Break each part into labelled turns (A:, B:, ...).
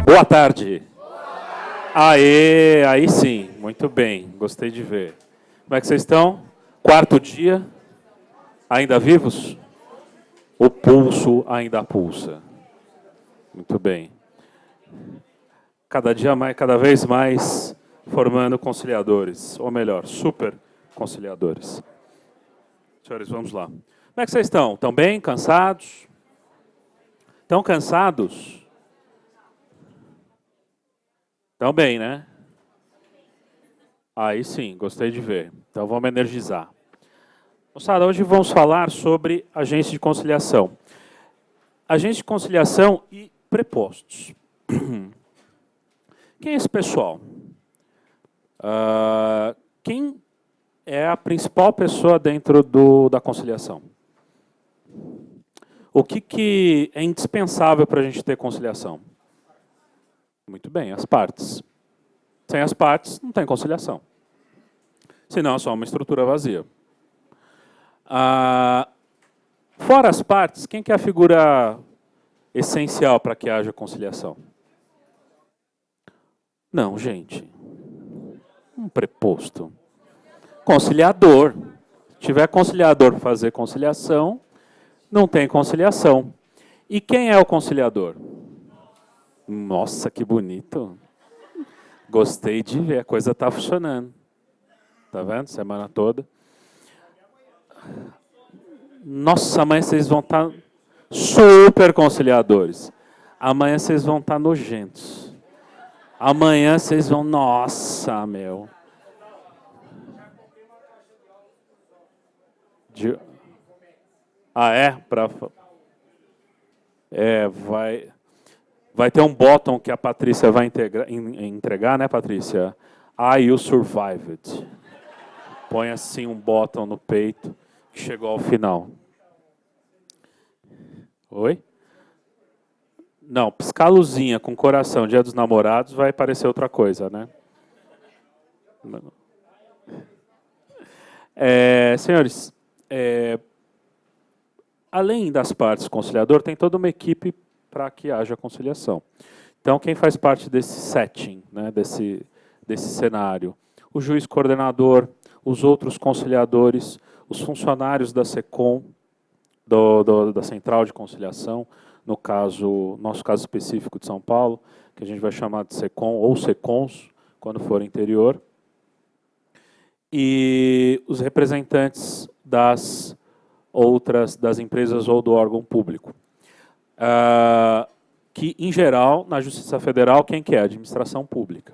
A: Boa tarde. Aê, aí sim, muito bem, gostei de ver. Como é que vocês estão? Quarto dia, ainda vivos? O pulso ainda pulsa. Muito bem. Cada dia mais, cada vez mais formando conciliadores, ou melhor, super conciliadores. Senhores, vamos lá. Como é que vocês estão? Estão bem? Cansados? Estão cansados? Estão bem, né? Aí sim, gostei de ver. Então vamos energizar. Moçada, hoje vamos falar sobre agência de conciliação. Agência de conciliação e prepostos. Quem é esse pessoal? Quem é a principal pessoa dentro da conciliação? O que é indispensável para a gente ter conciliação? Muito bem, as partes. Sem as partes, não tem conciliação. Senão é só uma estrutura vazia. Fora as partes, quem que é a figura essencial para que haja conciliação? Não, gente. Um preposto. Conciliador. Se tiver conciliador para fazer conciliação, não tem conciliação. E quem é o conciliador? Nossa, que bonito. Gostei de ver, a coisa está funcionando. Tá vendo? Semana toda. Nossa, amanhã vocês vão estar super conciliadores. Amanhã vocês vão estar nojentos. Amanhã vocês vão... Nossa, meu. Vai ter um bottom que a Patrícia vai entregar, né, Patrícia? You survived. Põe assim um bottom no peito que chegou ao final. Oi? Não, piscar a luzinha com coração, Dia dos Namorados, vai parecer outra coisa, né? Senhores, além das partes conciliador, tem toda uma equipe para que haja conciliação. Então, quem faz parte desse setting, né, desse cenário? O juiz coordenador, os outros conciliadores, os funcionários da SECOM, da Central de Conciliação, nosso caso específico de São Paulo, que a gente vai chamar de SECOM ou SECONS, quando for interior, e os representantes das empresas ou do órgão público. Que, em geral, na Justiça Federal, quem que é? A administração pública.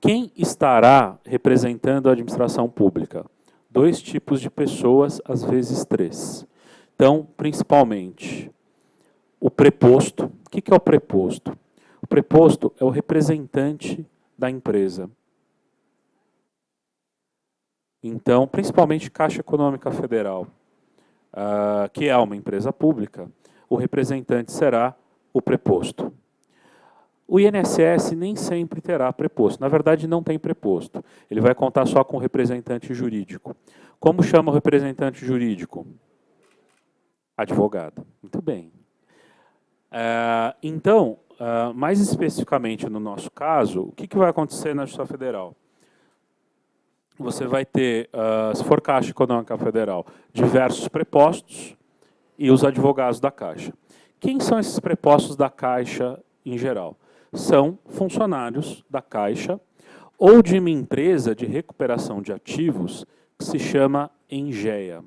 A: Quem estará representando a administração pública? 2 tipos de pessoas, às vezes 3. Então, principalmente, o preposto. O que é o preposto? O preposto é o representante da empresa. Então, principalmente Caixa Econômica Federal, que é uma empresa pública, o representante será o preposto. O INSS nem sempre terá preposto. Na verdade, não tem preposto. Ele vai contar só com o representante jurídico. Como chama o representante jurídico? Advogado. Muito bem. Então, mais especificamente no nosso caso, o que vai acontecer na Justiça Federal? Você vai ter, se for Caixa Econômica Federal, diversos prepostos e os advogados da Caixa. Quem são esses prepostos da Caixa em geral? São funcionários da Caixa ou de uma empresa de recuperação de ativos que se chama Engea.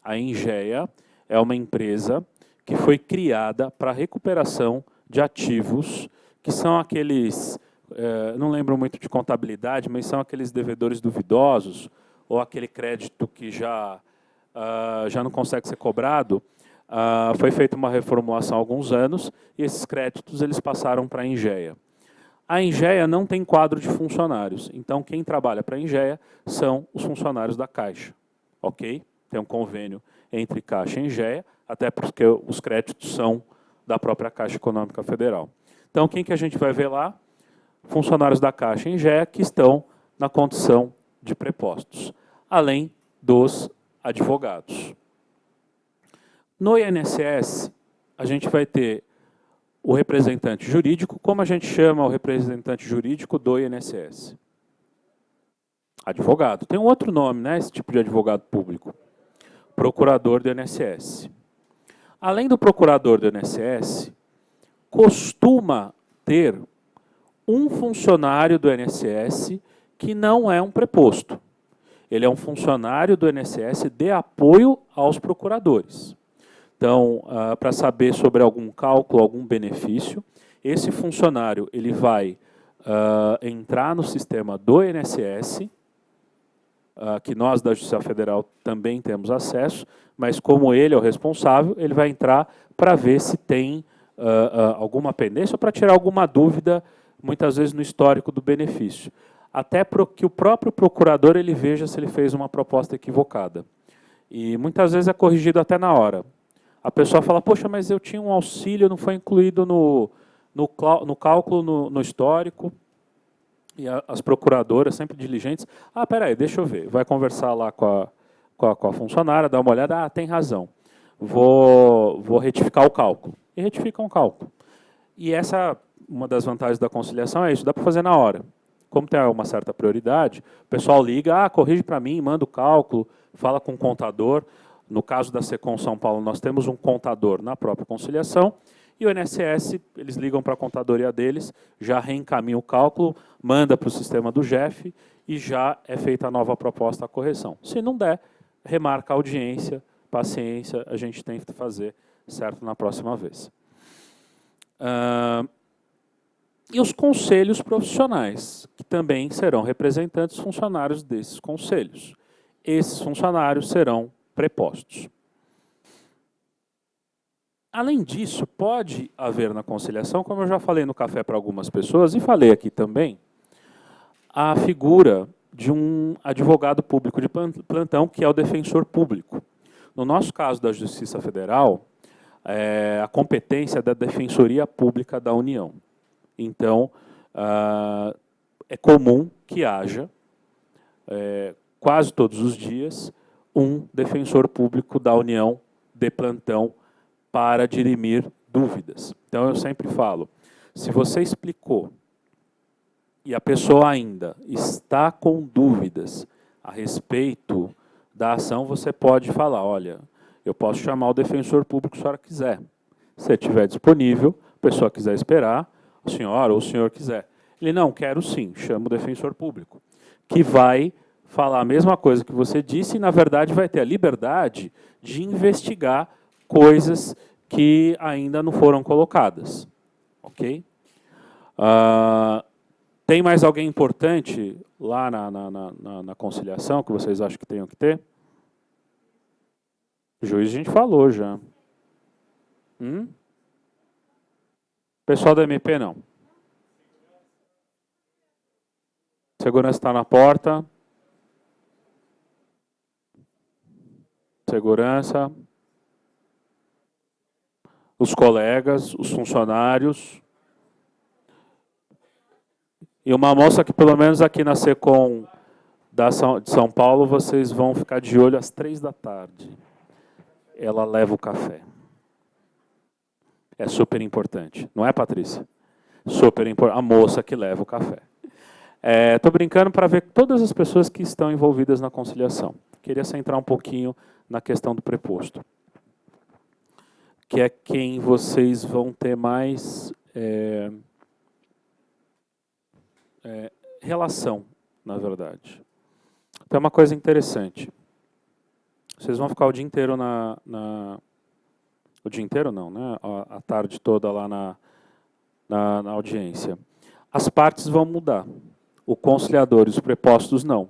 A: A Engea é uma empresa que foi criada para recuperação de ativos, que são aqueles, não lembro muito de contabilidade, mas são aqueles devedores duvidosos, ou aquele crédito que já não consegue ser cobrado. Foi feita uma reformulação há alguns anos e esses créditos eles passaram para a Engea. A Engea não tem quadro de funcionários, então quem trabalha para a Engea são os funcionários da Caixa. Ok? Tem um convênio entre Caixa e Engea, até porque os créditos são da própria Caixa Econômica Federal. Então, quem que a gente vai ver lá? Funcionários da Caixa e Engea que estão na condição de prepostos, além dos advogados. No INSS, a gente vai ter o representante jurídico. Como a gente chama o representante jurídico do INSS? Advogado. Tem um outro nome, né, esse tipo de advogado público. Procurador do INSS. Além do procurador do INSS, costuma ter um funcionário do INSS que não é um preposto. Ele é um funcionário do INSS de apoio aos procuradores. Então, para saber sobre algum cálculo, algum benefício, esse funcionário ele vai entrar no sistema do INSS, que nós da Justiça Federal também temos acesso, mas como ele é o responsável, ele vai entrar para ver se tem alguma pendência ou para tirar alguma dúvida, muitas vezes no histórico do benefício. Até que o próprio procurador ele veja se ele fez uma proposta equivocada. E muitas vezes é corrigido até na hora. A pessoa fala, poxa, mas eu tinha um auxílio, não foi incluído no cálculo, no histórico. E as procuradoras, sempre diligentes, peraí, deixa eu ver. Vai conversar lá com a funcionária, dá uma olhada, tem razão. Vou retificar o cálculo. E retifica um cálculo. E uma das vantagens da conciliação é isso, dá para fazer na hora. Como tem uma certa prioridade, o pessoal liga, corrige para mim, manda o cálculo, fala com o contador. No caso da Secom São Paulo, nós temos um contador na própria conciliação, e o INSS, eles ligam para a contadoria deles, já reencaminha o cálculo, manda para o sistema do GEF e já é feita a nova proposta, a correção. Se não der, remarca a audiência, paciência, a gente tem que fazer certo na próxima vez. E os conselhos profissionais, que também serão representantes funcionários desses conselhos. Esses funcionários serão prepostos. Além disso, pode haver na conciliação, como eu já falei no café para algumas pessoas, e falei aqui também, a figura de um advogado público de plantão, que é o defensor público. No nosso caso da Justiça Federal, a competência é da Defensoria Pública da União. Então, é comum que haja, quase todos os dias, um defensor público da União de plantão para dirimir dúvidas. Então, eu sempre falo, se você explicou e a pessoa ainda está com dúvidas a respeito da ação, você pode falar, olha, eu posso chamar o defensor público se a senhora quiser. Se estiver disponível, a pessoa quiser esperar, a senhora ou o senhor quiser. Ele, não, quero sim, chama o defensor público, que vai falar a mesma coisa que você disse e, na verdade, vai ter a liberdade de investigar coisas que ainda não foram colocadas. Ok? Tem mais alguém importante lá na conciliação que vocês acham que tenham que ter? Juiz a gente falou já. Pessoal da MP não. Segurança está na porta. Segurança. Os colegas, os funcionários. E uma moça que, pelo menos aqui na Secom de São Paulo, vocês vão ficar de olho às 3 da tarde. Ela leva o café. É super importante. Não é, Patrícia? Super importante. A moça que leva o café. Estou brincando para ver todas as pessoas que estão envolvidas na conciliação. Queria centrar um pouquinho na questão do preposto, que é quem vocês vão ter mais relação, na verdade. Então, é uma coisa interessante. Vocês vão ficar o dia inteiro o dia inteiro não, né? A tarde toda lá na audiência. As partes vão mudar. O conciliador e os prepostos não.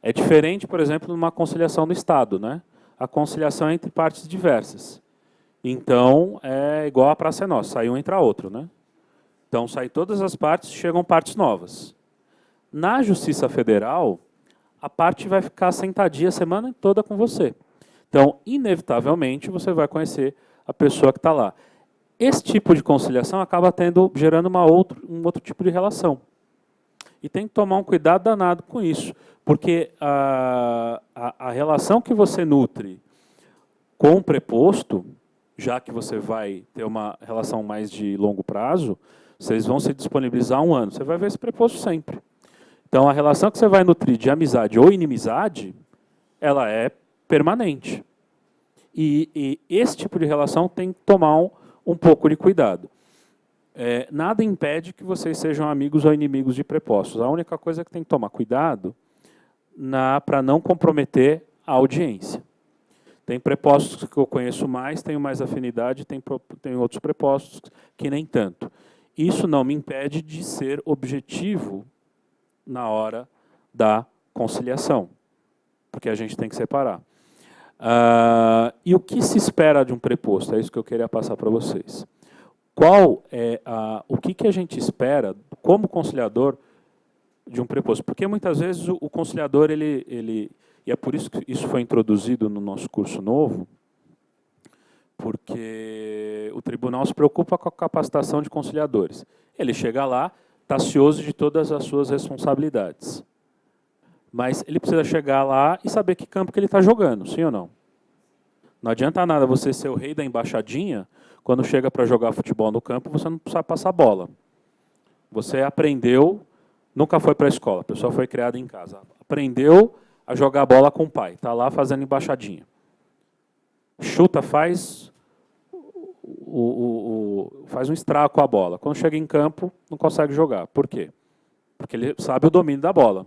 A: É diferente, por exemplo, numa conciliação do Estado, né? A conciliação é entre partes diversas. Então, é igual a Praça é Nossa, sai um, entra outro, né? Então, sai todas as partes, chegam partes novas. Na Justiça Federal, a parte vai ficar sentadinha a semana toda com você. Então, inevitavelmente, você vai conhecer a pessoa que está lá. Esse tipo de conciliação acaba gerando um outro tipo de relação. E tem que tomar um cuidado danado com isso, porque a relação que você nutre com o preposto, já que você vai ter uma relação mais de longo prazo, vocês vão se disponibilizar 1 ano. Você vai ver esse preposto sempre. Então, a relação que você vai nutrir de amizade ou inimizade, ela é permanente. E esse tipo de relação tem que tomar um pouco de cuidado. Nada impede que vocês sejam amigos ou inimigos de prepostos. A única coisa é que tem que tomar cuidado para não comprometer a audiência. Tem prepostos que eu conheço mais, tenho mais afinidade, tem outros prepostos que nem tanto. Isso não me impede de ser objetivo na hora da conciliação, porque a gente tem que separar. E o que se espera de um preposto? É isso que eu queria passar para vocês. O que a gente espera como conciliador de um preposto? Porque muitas vezes o conciliador, e é por isso que isso foi introduzido no nosso curso novo, porque o tribunal se preocupa com a capacitação de conciliadores. Ele chega lá, está cioso de todas as suas responsabilidades. Mas ele precisa chegar lá e saber que campo que ele está jogando, sim ou não? Não adianta nada você ser o rei da embaixadinha, quando chega para jogar futebol no campo, você não precisa passar bola. Você aprendeu, nunca foi para a escola, a pessoa foi criada em casa. Aprendeu a jogar bola com o pai, está lá fazendo embaixadinha. Chuta, faz um estrago com a bola. Quando chega em campo, não consegue jogar. Por quê? Porque ele sabe o domínio da bola.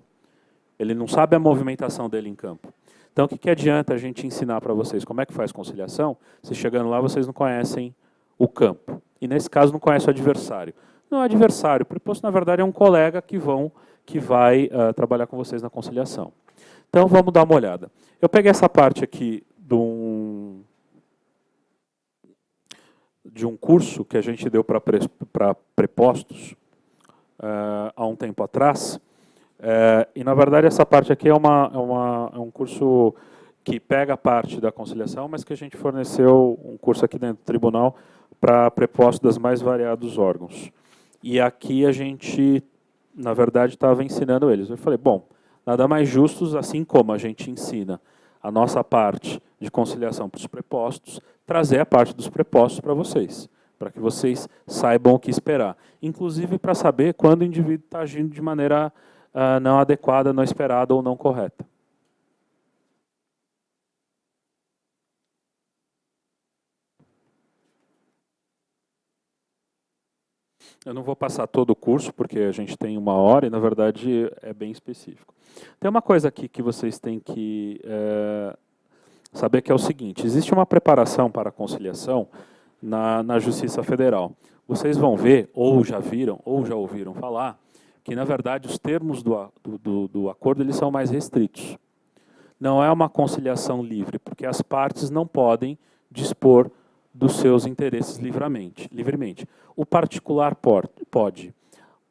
A: Ele não sabe a movimentação dele em campo. Então, o que adianta a gente ensinar para vocês como é que faz conciliação, se chegando lá vocês não conhecem o campo? E, nesse caso, não conhecem o adversário. Não é adversário. O preposto, na verdade, é um colega que vai trabalhar com vocês na conciliação. Então, vamos dar uma olhada. Eu peguei essa parte aqui de um curso que a gente deu para prepostos há um tempo atrás. E, na verdade, essa parte aqui é um curso que pega a parte da conciliação, mas que a gente forneceu um curso aqui dentro do tribunal para prepostos dos mais variados órgãos. E aqui a gente, na verdade, estava ensinando eles. Eu falei, bom, nada mais justo, assim como a gente ensina a nossa parte de conciliação para os prepostos, trazer a parte dos prepostos para vocês, para que vocês saibam o que esperar. Inclusive para saber quando o indivíduo está agindo de maneira não adequada, não esperada ou não correta. Eu não vou passar todo o curso, porque a gente tem 1 hora e, na verdade, é bem específico. Tem uma coisa aqui que vocês têm que saber, que é o seguinte: existe uma preparação para a conciliação na Justiça Federal. Vocês vão ver, ou já viram, ou já ouviram falar, que, na verdade, os termos do acordo eles são mais restritos. Não é uma conciliação livre, porque as partes não podem dispor dos seus interesses livremente. O particular pode,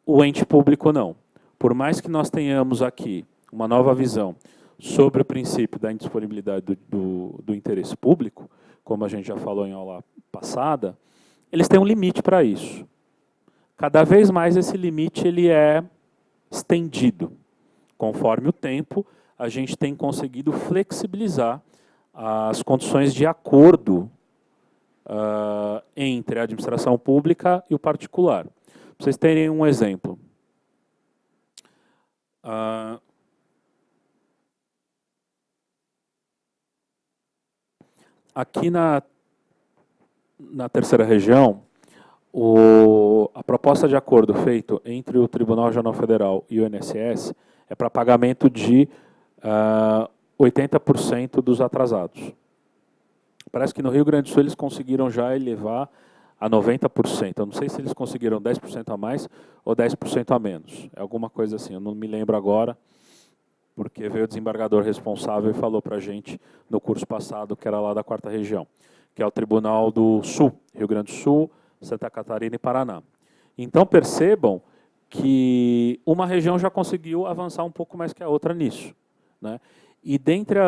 A: o ente público não. Por mais que nós tenhamos aqui uma nova visão sobre o princípio da indisponibilidade do interesse público, como a gente já falou em aula passada, eles têm um limite para isso. Cada vez mais esse limite ele é estendido. Conforme o tempo, a gente tem conseguido flexibilizar as condições de acordo entre a administração pública e o particular. Para vocês terem um exemplo. Aqui na terceira região, a proposta de acordo feito entre o Tribunal Regional Federal e o INSS é para pagamento de 80% dos atrasados. Parece que no Rio Grande do Sul eles conseguiram já elevar a 90%. Eu não sei se eles conseguiram 10% a mais ou 10% a menos. É alguma coisa assim, eu não me lembro agora, porque veio o desembargador responsável e falou para a gente no curso passado, que era lá da 4ª região, que é o Tribunal do Sul, Rio Grande do Sul, Santa Catarina e Paraná. Então percebam que uma região já conseguiu avançar um pouco mais que a outra nisso, né? E dentre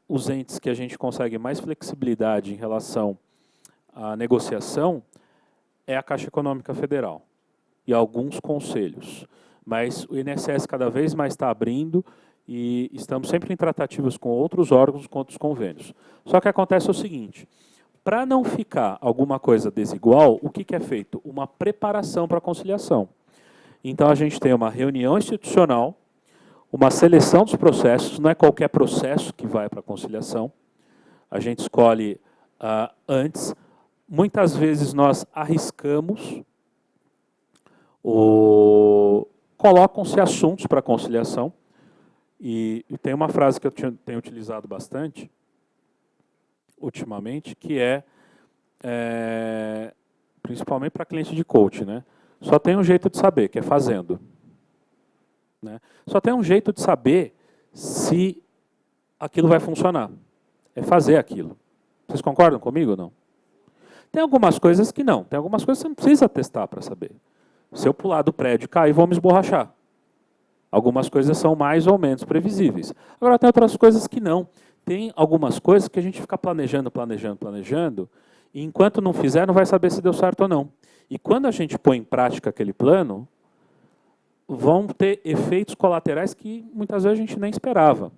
A: os entes que a gente consegue mais flexibilidade em relação à negociação é a Caixa Econômica Federal e alguns conselhos. Mas o INSS cada vez mais está abrindo e estamos sempre em tratativas com outros órgãos, com outros convênios. Só que acontece o seguinte, para não ficar alguma coisa desigual, o que é feito? Uma preparação para a conciliação. Então, a gente tem uma reunião institucional, uma seleção dos processos, não é qualquer processo que vai para a conciliação. A gente escolhe antes. Muitas vezes nós arriscamos, colocam-se assuntos para conciliação, e tem uma frase que eu tenho utilizado bastante, ultimamente, que principalmente para cliente de coach, né? Só tem um jeito de saber, que é fazendo. Né? Só tem um jeito de saber se aquilo vai funcionar. É fazer aquilo. Vocês concordam comigo ou não? Tem algumas coisas que não. Tem algumas coisas que você não precisa testar para saber. Se eu pular do prédio e cair, vou me esborrachar. Algumas coisas são mais ou menos previsíveis. Agora, tem outras coisas que não. Tem algumas coisas que a gente fica planejando, e enquanto não fizer, não vai saber se deu certo ou não. E quando a gente põe em prática aquele plano, vão ter efeitos colaterais que muitas vezes a gente nem esperava.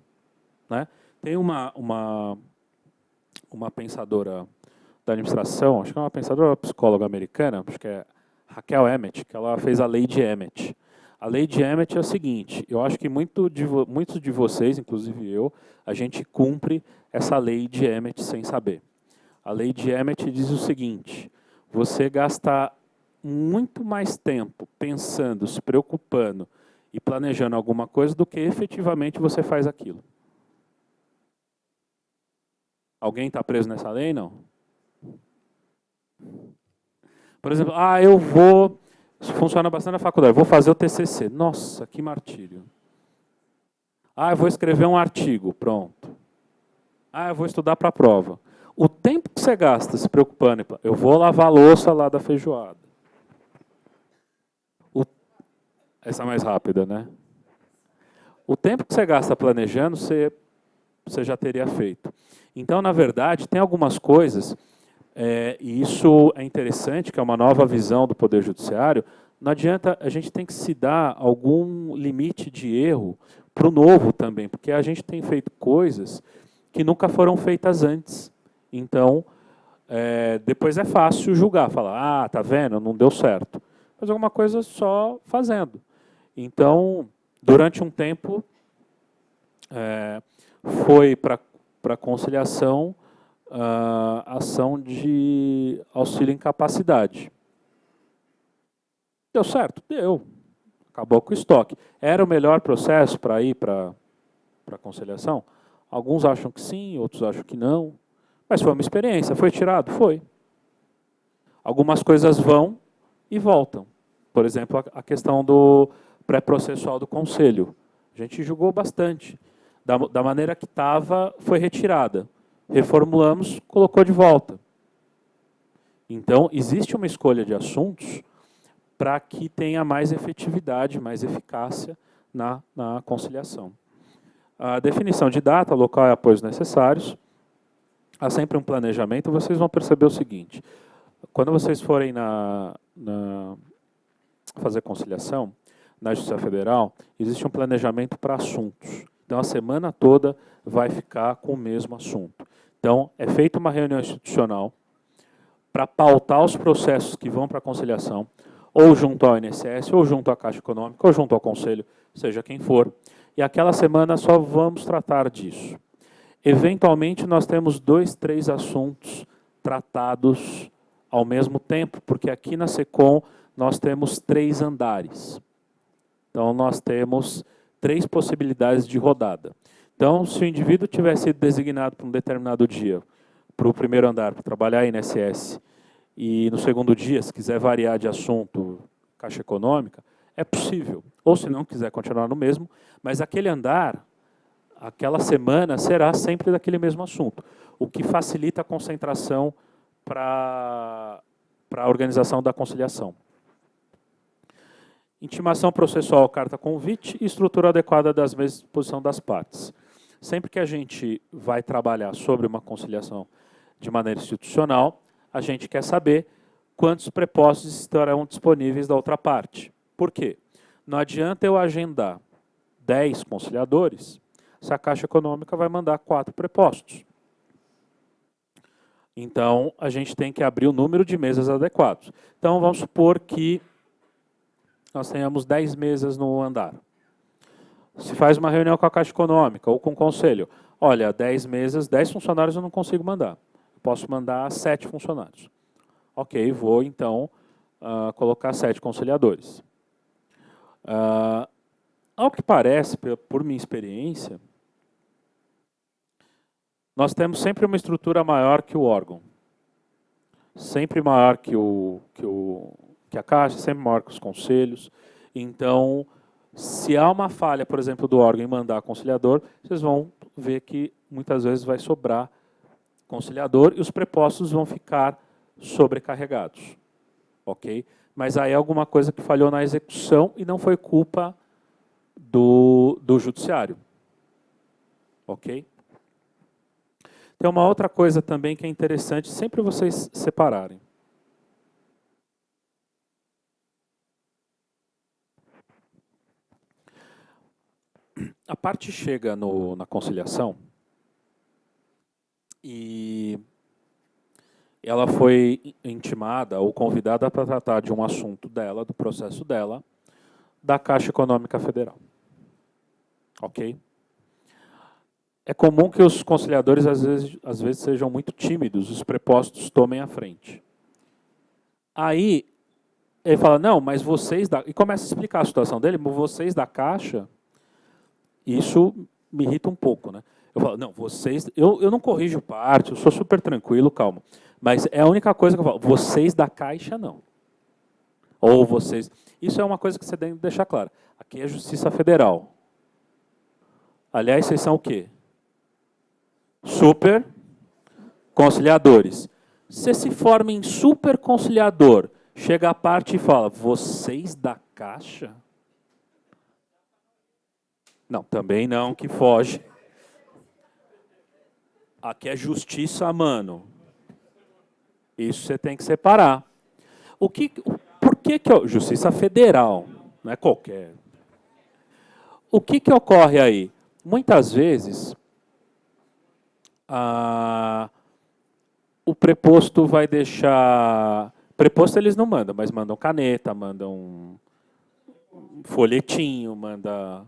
A: Né? Tem uma pensadora da administração, acho que é uma pensadora psicóloga americana, acho que é Raquel Emmett, que ela fez a lei de Emmett. A lei de Emmett é o seguinte, eu acho que muitos de vocês, inclusive eu, a gente cumpre essa lei de Emmett sem saber. A lei de Emmett diz o seguinte, você gasta muito mais tempo pensando, se preocupando e planejando alguma coisa do que efetivamente você faz aquilo. Alguém está preso nessa lei? Não? Por exemplo, eu vou... Isso funciona bastante na faculdade. Vou fazer o TCC. Nossa, que martírio. Eu vou escrever um artigo. Pronto. Eu vou estudar para a prova. O tempo que você gasta se preocupando, eu vou lavar a louça lá da feijoada. Essa é mais rápida, né? O tempo que você gasta planejando, você já teria feito. Então, na verdade, tem algumas coisas... e isso é interessante, que é uma nova visão do Poder Judiciário. Não adianta, a gente tem que se dar algum limite de erro para o novo também, porque a gente tem feito coisas que nunca foram feitas antes. Então, depois é fácil julgar, falar, tá vendo, não deu certo. Mas alguma coisa só fazendo. Então, durante um tempo, foi para a conciliação ação de auxílio incapacidade. Deu certo? Deu. Acabou com o estoque. Era o melhor processo para ir para a conciliação? Alguns acham que sim, outros acham que não. Mas foi uma experiência. Foi tirado? Foi. Algumas coisas vão e voltam. Por exemplo, a questão do pré-processual do conselho. A gente julgou bastante. Da maneira que estava, foi retirada. Reformulamos, colocou de volta. Então, existe uma escolha de assuntos para que tenha mais efetividade, mais eficácia na conciliação. A definição de data, local e apoios necessários. Há sempre um planejamento. Vocês vão perceber o seguinte, quando vocês forem fazer conciliação, na Justiça Federal, existe um planejamento para assuntos. Então, a semana toda vai ficar com o mesmo assunto. Então, é feita uma reunião institucional para pautar os processos que vão para a conciliação, ou junto ao INSS, ou junto à Caixa Econômica, ou junto ao Conselho, seja quem for. E aquela semana só vamos tratar disso. Eventualmente, nós temos 2, 3 assuntos tratados ao mesmo tempo, porque aqui na SECOM nós temos 3 andares. Então, nós temos 3 possibilidades de rodada. Então, se o indivíduo tiver sido designado para um determinado dia, para o primeiro andar, para trabalhar INSS, e no segundo dia, se quiser variar de assunto, Caixa Econômica, é possível. Ou se não quiser continuar no mesmo, mas aquele andar, aquela semana, será sempre daquele mesmo assunto, o que facilita a concentração para a organização da conciliação. Intimação processual, carta convite e estrutura adequada das mesas de disposição das partes. Sempre que a gente vai trabalhar sobre uma conciliação de maneira institucional, a gente quer saber quantos prepostos estarão disponíveis da outra parte. Por quê? Não adianta eu agendar 10 conciliadores se a Caixa Econômica vai mandar 4 prepostos. Então, a gente tem que abrir o número de mesas adequados. Então, vamos supor que nós tenhamos 10 mesas no andar. Se faz uma reunião com a Caixa Econômica ou com o Conselho, olha, 10 mesas, 10 funcionários eu não consigo mandar. Eu posso mandar 7 funcionários. Ok, vou então colocar 7 conciliadores. Ao que parece, por minha experiência, nós temos sempre uma estrutura maior que o órgão. Sempre maior que a Caixa, sempre maior que os conselhos. Então, se há uma falha, por exemplo, do órgão em mandar conciliador, vocês vão ver que muitas vezes vai sobrar conciliador e os prepostos vão ficar sobrecarregados. Ok? Mas aí é alguma coisa que falhou na execução e não foi culpa do judiciário. Ok? Tem uma outra coisa também que é interessante, sempre vocês separarem. A parte chega na conciliação e ela foi intimada ou convidada para tratar de um assunto dela, do processo dela, da Caixa Econômica Federal. Ok? É comum que os conciliadores, às vezes sejam muito tímidos, os prepostos tomem a frente. Aí, ele fala, não, mas vocês da... E começa a explicar a situação dele, mas vocês da Caixa, isso me irrita um pouco, né? Eu falo, não, vocês... Eu não corrijo parte, eu sou super tranquilo, calma. Mas é a única coisa que eu falo, vocês da Caixa, não. Ou vocês... Isso é uma coisa que você tem que deixar claro. Aqui é Justiça Federal. Aliás, vocês são o quê? Super conciliadores. Você se forma em super conciliador, chega a parte e fala, vocês da Caixa? Não, também não, que foge. Aqui é justiça, mano. Isso você tem que separar. Por que justiça federal, não é qualquer. O que ocorre aí? Muitas vezes, o preposto vai deixar... Preposto eles não mandam, mas mandam caneta, mandam folhetinho, manda...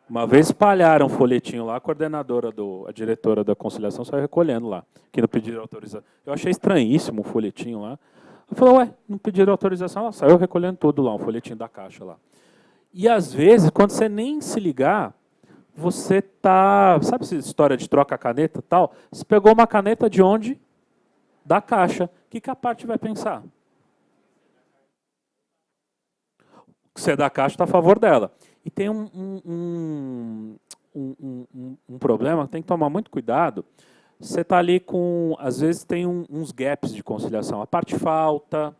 A: Uma vez espalharam um folhetinho lá, a diretora da conciliação saiu recolhendo lá, que não pediram autorização. Eu achei estranhíssimo o folhetinho lá. Eu falei, ué, não pediram autorização? Ela saiu recolhendo tudo lá, um folhetinho da Caixa lá. E às vezes, quando você nem se ligar, você tá... Sabe essa história de troca caneta e tal? Você pegou uma caneta de onde? Da Caixa. O que a parte vai pensar? Você é da Caixa, está a favor dela. E tem um problema, tem que tomar muito cuidado. Você está ali com, às vezes tem uns gaps de conciliação. A parte falta,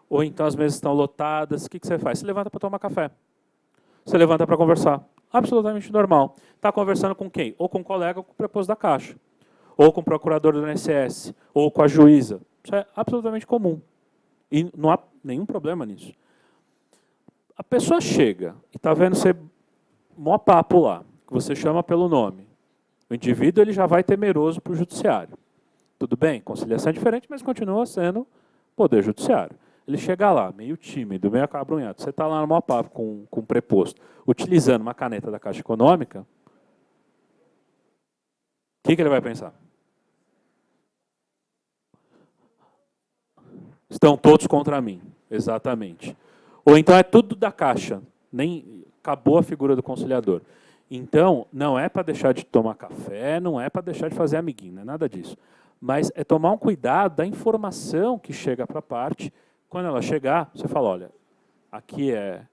A: ou então as mesas estão lotadas. O que você faz? Você levanta para tomar café. Você levanta para conversar. Absolutamente normal. Está conversando com quem? Ou com o colega ou com o preposto da Caixa. Ou com o procurador do INSS. Ou com a juíza. Isso é absolutamente comum. E não há nenhum problema nisso. A pessoa chega e está vendo você mó papo lá, que você chama pelo nome. O indivíduo ele já vai temeroso para o judiciário. Tudo bem, conciliação é diferente, mas continua sendo poder judiciário. Ele chega lá, meio tímido, meio acabrunhado. Você está lá no mó papo com um preposto, utilizando uma caneta da Caixa Econômica, o que ele vai pensar? Estão todos contra mim, exatamente. Ou então é tudo da Caixa, nem acabou a figura do conciliador. Então, não é para deixar de tomar café, não é para deixar de fazer amiguinho, não é nada disso. Mas é tomar um cuidado da informação que chega para a parte. Quando ela chegar, você fala, olha, aqui é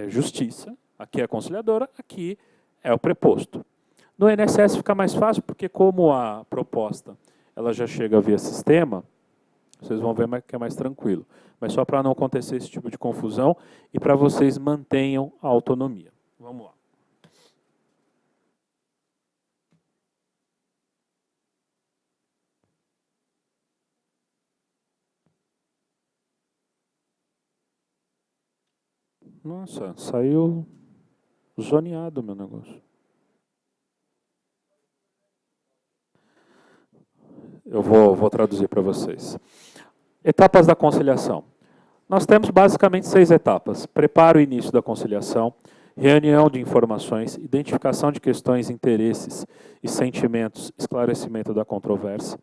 A: justiça, aqui é conciliadora, aqui é o preposto. No INSS fica mais fácil, porque como a proposta ela já chega via sistema, vocês vão ver que é mais tranquilo. Mas só para não acontecer esse tipo de confusão e para vocês mantenham a autonomia. Vamos lá. Nossa, saiu zoneado o meu negócio. Eu vou traduzir para vocês. Etapas da conciliação. Nós temos basicamente 6 etapas. Preparo e início da conciliação, reunião de informações, identificação de questões, interesses e sentimentos, esclarecimento da controvérsia,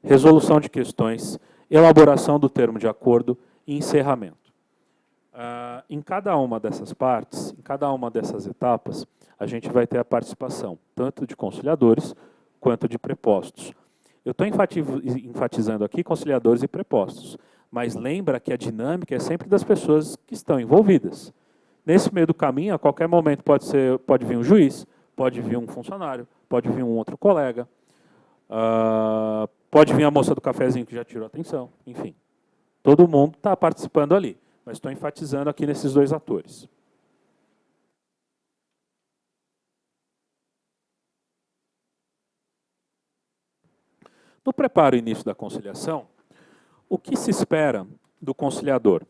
A: resolução de questões, elaboração do termo de acordo e encerramento. Em cada uma dessas partes, em cada uma dessas etapas, a gente vai ter a participação tanto de conciliadores quanto de prepostos. Eu estou enfatizando aqui conciliadores e prepostos, mas lembra que a dinâmica é sempre das pessoas que estão envolvidas. Nesse meio do caminho, a qualquer momento pode vir um juiz, pode vir um funcionário, pode vir um outro colega, pode vir a moça do cafezinho que já tirou atenção, enfim. Todo mundo está participando ali, mas estou enfatizando aqui nesses 2 atores. No preparo e início da conciliação, o que se espera do conciliador?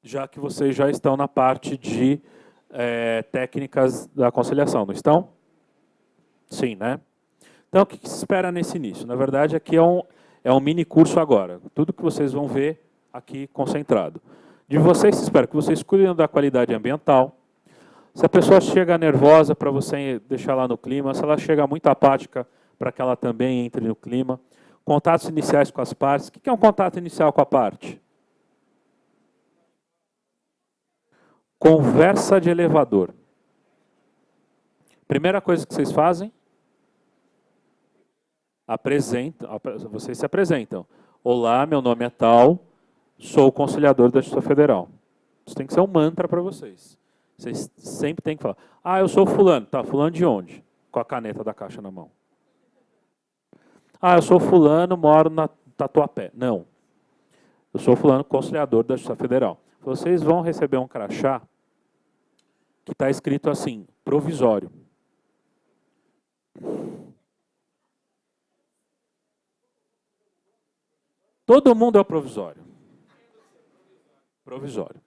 A: Já que vocês já estão na parte de técnicas da conciliação, não estão? Sim, né? Então, o que se espera nesse início? Na verdade, aqui é um mini curso agora. Tudo que vocês vão ver aqui concentrado. De vocês, se espera que vocês cuidem da qualidade ambiental. Se a pessoa chega nervosa, para você deixar lá no clima. Se ela chega muito apática, para que ela também entre no clima. Contatos iniciais com as partes. O que é um contato inicial com a parte? Conversa de elevador. Primeira coisa que vocês fazem? Vocês se apresentam. Olá, meu nome é tal, sou o conciliador da Justiça Federal. Isso tem que ser um mantra para vocês. Vocês sempre têm que falar. Ah, eu sou fulano. Tá, fulano de onde? Com a caneta da Caixa na mão. Ah, eu sou fulano, moro na Tatuapé. Não. Eu sou fulano, conciliador da Justiça Federal. Vocês vão receber um crachá que está escrito assim, provisório. Todo mundo é o provisório. Provisório.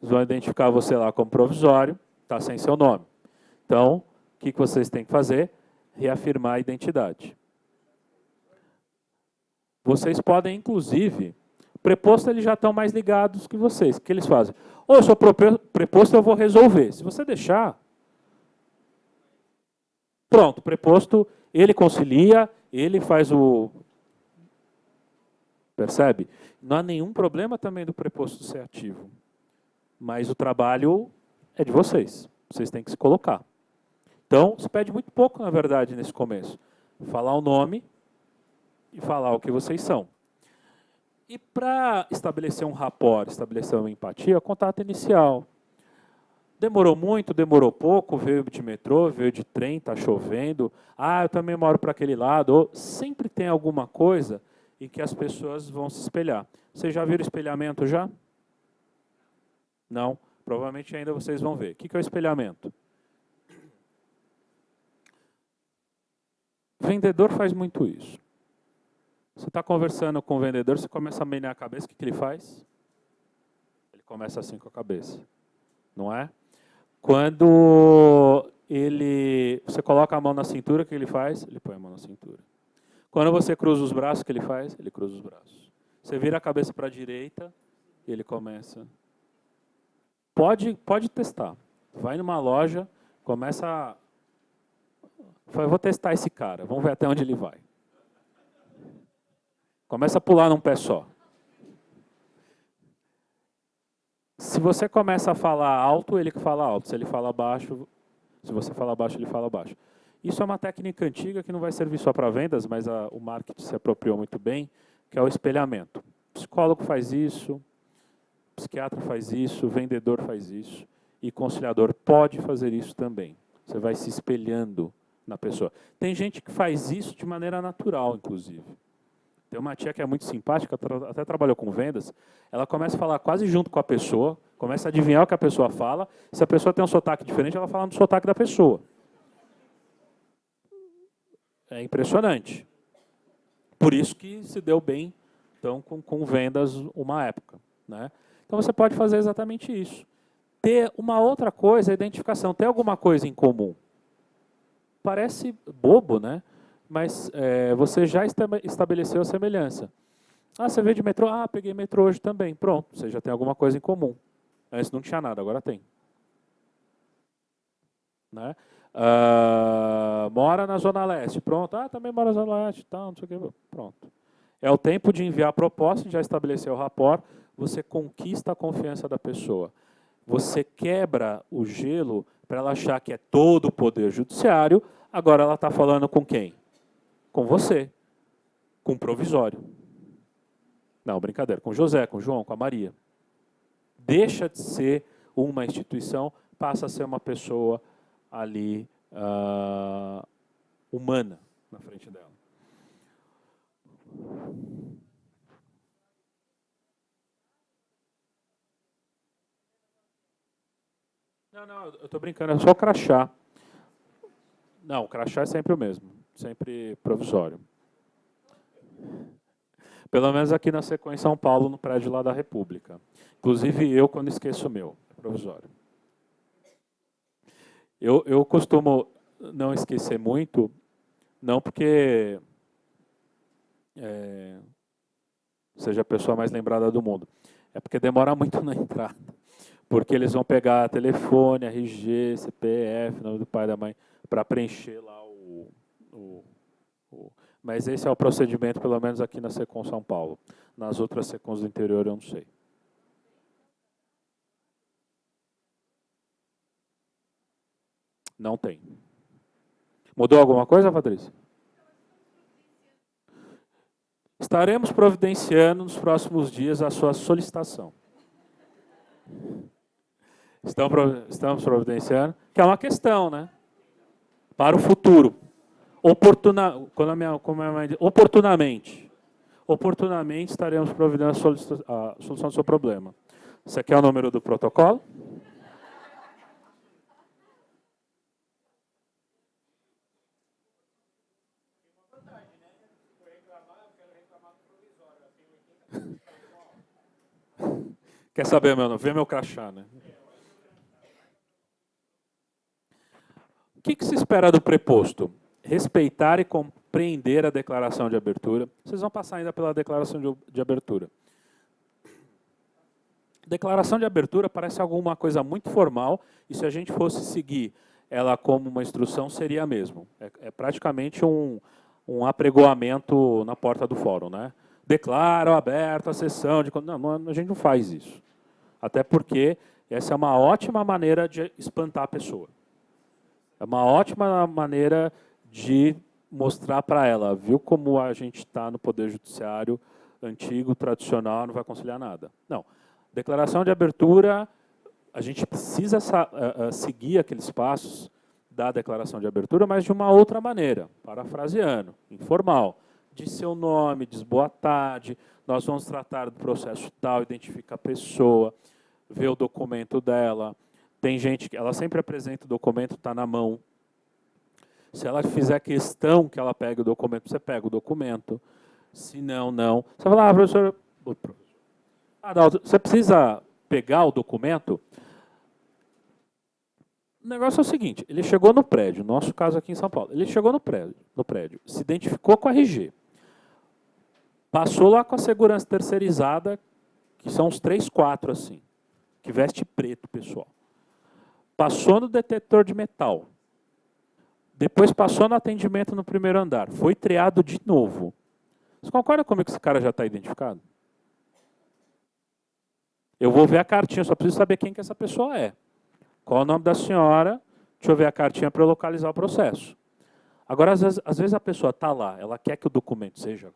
A: Eles vão identificar você lá como provisório, está sem seu nome. Então, o que vocês têm que fazer? Reafirmar a identidade. Vocês podem, inclusive, preposto eles já estão mais ligados que vocês. O que eles fazem? Ou eu sou preposto, eu vou resolver. Se você deixar, pronto, preposto, ele concilia, ele faz o... Percebe? Não há nenhum problema também do preposto ser ativo. Mas o trabalho é de vocês. Vocês têm que se colocar. Então, se pede muito pouco, na verdade, nesse começo. Falar o nome e falar o que vocês são. E para estabelecer um rapport, estabelecer uma empatia, contato inicial. Demorou muito, demorou pouco, veio de metrô, veio de trem, está chovendo. Ah, eu também moro para aquele lado. Ou sempre tem alguma coisa em que as pessoas vão se espelhar. Vocês já viram espelhamento já? Não? Provavelmente ainda vocês vão ver. O que é o espelhamento? O vendedor faz muito isso. Você está conversando com o vendedor, você começa a menear a cabeça, o que ele faz? Ele começa assim com a cabeça. Não é? Quando você coloca a mão na cintura, o que ele faz? Ele põe a mão na cintura. Quando você cruza os braços, o que ele faz? Ele cruza os braços. Você vira a cabeça para a direita, e ele começa... Pode testar. Vai numa loja, começa a... Eu vou testar esse cara, vamos ver até onde ele vai. Começa a pular num pé só. Se você começa a falar alto, ele fala alto. Se ele fala baixo, se você fala baixo, ele fala baixo. Isso é uma técnica antiga que não vai servir só para vendas, mas o marketing se apropriou muito bem, que é o espelhamento. O psicólogo faz isso, o psiquiatra faz isso, o vendedor faz isso, e conciliador pode fazer isso também. Você vai se espelhando na pessoa. Tem gente que faz isso de maneira natural, inclusive. Tem uma tia que é muito simpática, até trabalhou com vendas, ela começa a falar quase junto com a pessoa, começa a adivinhar o que a pessoa fala, se a pessoa tem um sotaque diferente, ela fala no sotaque da pessoa. É impressionante. Por isso que se deu bem então, com vendas uma época. Né? Então você pode fazer exatamente isso. Ter uma outra coisa, a identificação, ter alguma coisa em comum. Parece bobo, né? Mas você já estabeleceu a semelhança. Ah, você veio de metrô? Ah, peguei metrô hoje também. Pronto, você já tem alguma coisa em comum. Antes não tinha nada, agora tem. Né? Mora na Zona Leste. Pronto. Ah, também mora na Zona Leste. Tá, não sei o que. Pronto. É o tempo de enviar a proposta, já estabeleceu o rapport, você conquista a confiança da pessoa. Você quebra o gelo para ela achar que é todo o poder judiciário, agora ela está falando com quem? Com você. Com o provisório. Não, brincadeira. Com o José, com o João, com a Maria. Deixa de ser uma instituição, passa a ser uma pessoa ali humana na frente dela. Não, eu estou brincando, é só o crachá. Não, o crachá é sempre o mesmo, sempre provisório. Pelo menos aqui na Secom em São Paulo, no prédio lá da República. Inclusive eu, quando esqueço o meu, provisório. Eu costumo não esquecer muito, não porque seja a pessoa mais lembrada do mundo, é porque demora muito na entrada. Porque eles vão pegar telefone, RG, CPF, nome do pai e da mãe, para preencher lá Mas esse é o procedimento, pelo menos aqui na Secom São Paulo. Nas outras Secons do interior eu não sei. Não tem. Mudou alguma coisa, Patrícia? Estaremos providenciando nos próximos dias a sua solicitação. Estamos providenciando, que é uma questão, né? Para o futuro. Oportunamente. Oportunamente estaremos providenciando a solução do seu problema. Você quer o número do protocolo? Quer saber, meu nome? Vê meu crachá, né? O que se espera do preposto? Respeitar e compreender a declaração de abertura. Vocês vão passar ainda pela declaração de abertura. Declaração de abertura parece alguma coisa muito formal, e se a gente fosse seguir ela como uma instrução, seria mesmo. É praticamente um apregoamento na porta do fórum, né? Declaro aberta a sessão de... Não, a gente não faz isso. Até porque essa é uma ótima maneira de espantar a pessoa. É uma ótima maneira de mostrar para ela, viu como a gente está no Poder Judiciário antigo, tradicional, não vai conciliar nada. Não. Declaração de abertura, a gente precisa seguir aqueles passos da declaração de abertura, mas de uma outra maneira, parafraseando, informal. Diz seu nome, diz boa tarde, nós vamos tratar do processo tal, identifica a pessoa, vê o documento dela. Tem gente que ela sempre apresenta o documento, está na mão. Se ela fizer questão que ela pegue o documento, você pega o documento. Se não, não. Você vai lá, professor. Adalto, você precisa pegar o documento. O negócio é o seguinte: ele chegou no prédio, nosso caso aqui em São Paulo. Ele chegou no prédio, se identificou com a RG. Passou lá com a segurança terceirizada, que são uns 3, 4 assim, que veste preto, pessoal. Passou no detetor de metal. Depois passou no atendimento no primeiro andar. Foi triado de novo. Você concorda comigo que esse cara já está identificado? Eu vou ver a cartinha, só preciso saber quem que essa pessoa é. Qual é o nome da senhora? Deixa eu ver a cartinha para eu localizar o processo. Agora, às vezes a pessoa está lá, ela quer que o documento seja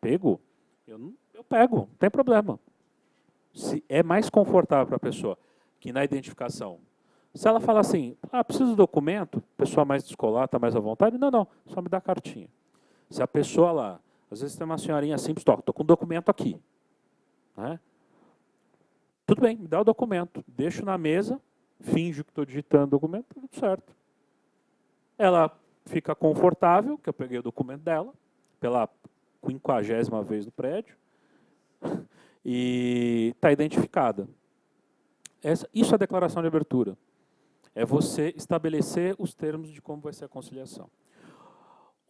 A: pego, eu pego, não tem problema. Se é mais confortável para a pessoa que na identificação. Se ela fala assim, preciso do documento, pessoa mais descolada, está mais à vontade, não, só me dá a cartinha. Se a pessoa lá, às vezes tem uma senhorinha simples, estou com o documento aqui. Né? Tudo bem, me dá o documento, deixo na mesa, finjo que estou digitando o documento, tudo certo. Ela fica confortável, que eu peguei o documento dela, pela 50ª vez no prédio, e está identificada. Isso é a declaração de abertura. É você estabelecer os termos de como vai ser a conciliação.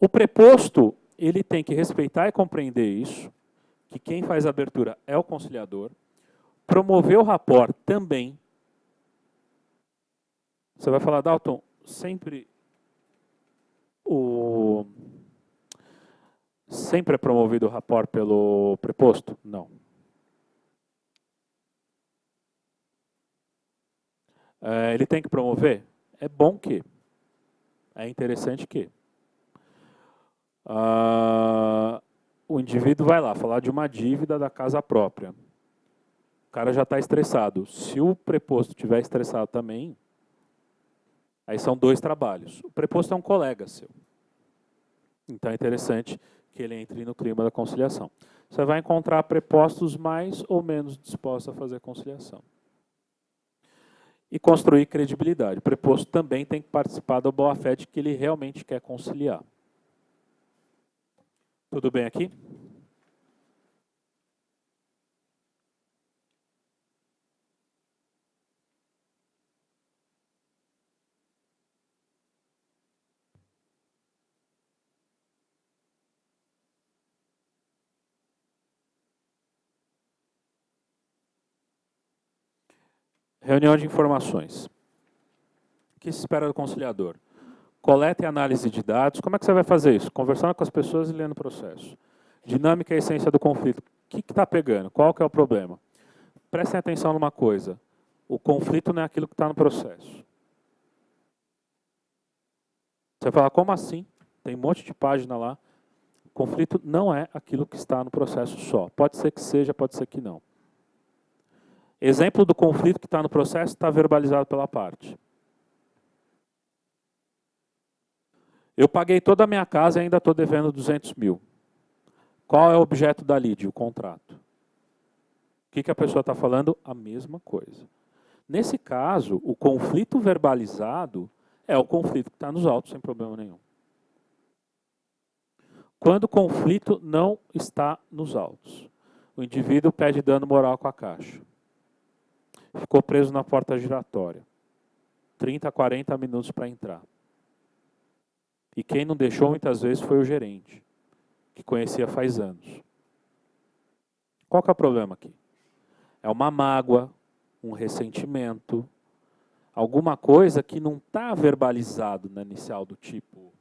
A: O preposto, ele tem que respeitar e compreender isso, que quem faz a abertura é o conciliador. Promover o rapport também. Você vai falar, Dalton, sempre é promovido o rapport pelo preposto? Não. Ele tem que promover? É bom que. É interessante que. O indivíduo vai lá falar de uma dívida da casa própria. O cara já está estressado. Se o preposto estiver estressado também, aí são 2 trabalhos. O preposto é um colega seu. Então é interessante que ele entre no clima da conciliação. Você vai encontrar prepostos mais ou menos dispostos a fazer conciliação. E construir credibilidade. O preposto também tem que participar da boa-fé de que ele realmente quer conciliar. Tudo bem aqui? Reunião de informações. O que se espera do conciliador? Coleta e análise de dados. Como é que você vai fazer isso? Conversando com as pessoas e lendo o processo. Dinâmica e essência do conflito. O que está pegando? Qual que é o problema? Prestem atenção numa coisa. O conflito não é aquilo que está no processo. Você fala, como assim? Tem um monte de página lá. O conflito não é aquilo que está no processo só. Pode ser que seja, pode ser que não. Exemplo do conflito que está no processo está verbalizado pela parte. Eu paguei toda a minha casa e ainda estou devendo 200 mil. Qual é o objeto da lide? O contrato. O que a pessoa está falando? A mesma coisa. Nesse caso, o conflito verbalizado é o conflito que está nos autos, sem problema nenhum. Quando o conflito não está nos autos, o indivíduo pede dano moral com a Caixa. Ficou preso na porta giratória. 30 a 40 minutos para entrar. E quem não deixou muitas vezes foi o gerente, que conhecia faz anos. Qual que é o problema aqui? É uma mágoa, um ressentimento, alguma coisa que não está verbalizado na inicial do tipo.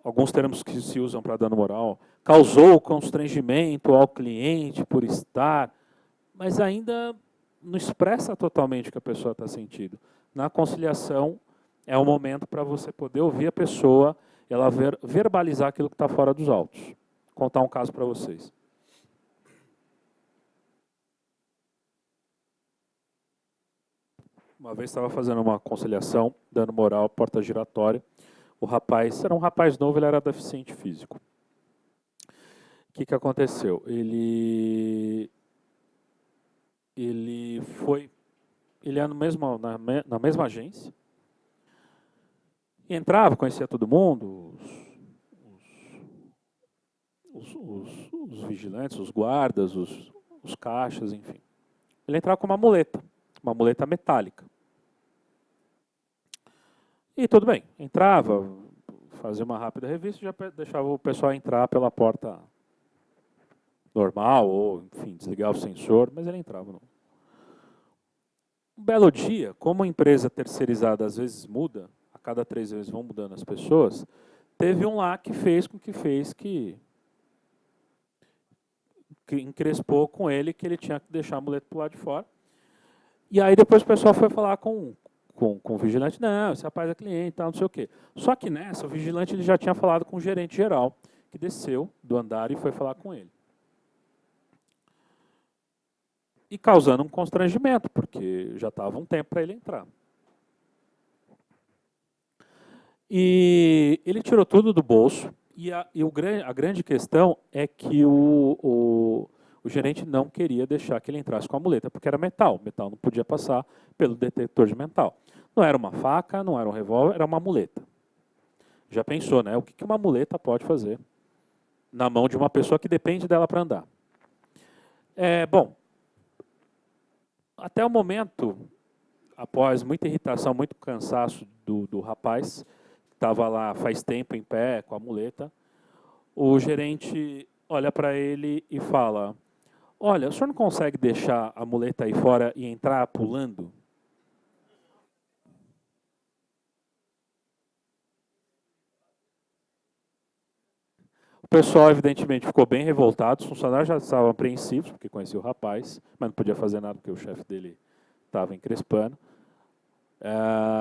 A: Alguns termos que se usam para dano moral. Causou constrangimento ao cliente por estar, mas ainda não expressa totalmente o que a pessoa está sentindo. Na conciliação, é o momento para você poder ouvir a pessoa, ela verbalizar aquilo que está fora dos autos. Vou contar um caso para vocês. Uma vez estava fazendo uma conciliação, dano moral, porta giratória. O rapaz, era um rapaz novo, ele era deficiente físico. O que aconteceu? Ele ia na mesma agência, e entrava, conhecia todo mundo, os vigilantes, os guardas, os caixas, enfim. Ele entrava com uma muleta metálica. E tudo bem, entrava, fazia uma rápida revista e já deixava o pessoal entrar pela porta normal, ou, enfim, desligar o sensor, mas ele entrava. Um belo dia, como a empresa terceirizada às vezes muda, a cada 3 vezes vão mudando as pessoas, teve um lá que encrespou com ele que ele tinha que deixar a muleta para o lado de fora. E aí depois o pessoal foi falar com o vigilante, não, esse rapaz é cliente, tal, não sei o quê. Só que nessa, o vigilante ele já tinha falado com o gerente geral, que desceu do andar e foi falar com ele. E causando um constrangimento, porque já estava um tempo para ele entrar. E ele tirou tudo do bolso, e a grande questão é que o gerente não queria deixar que ele entrasse com a muleta, porque era metal. Metal não podia passar pelo detector de metal. Não era uma faca, não era um revólver, era uma muleta. Já pensou, né? O que uma muleta pode fazer na mão de uma pessoa que depende dela para andar? Bom, até o momento, após muita irritação, muito cansaço do rapaz, que estava lá faz tempo em pé, com a muleta, o gerente olha para ele e fala: olha, o senhor não consegue deixar a muleta aí fora e entrar pulando? O pessoal, evidentemente, ficou bem revoltado, os funcionários já estavam apreensivos, porque conhecia o rapaz, mas não podia fazer nada porque o chefe dele estava encrespando.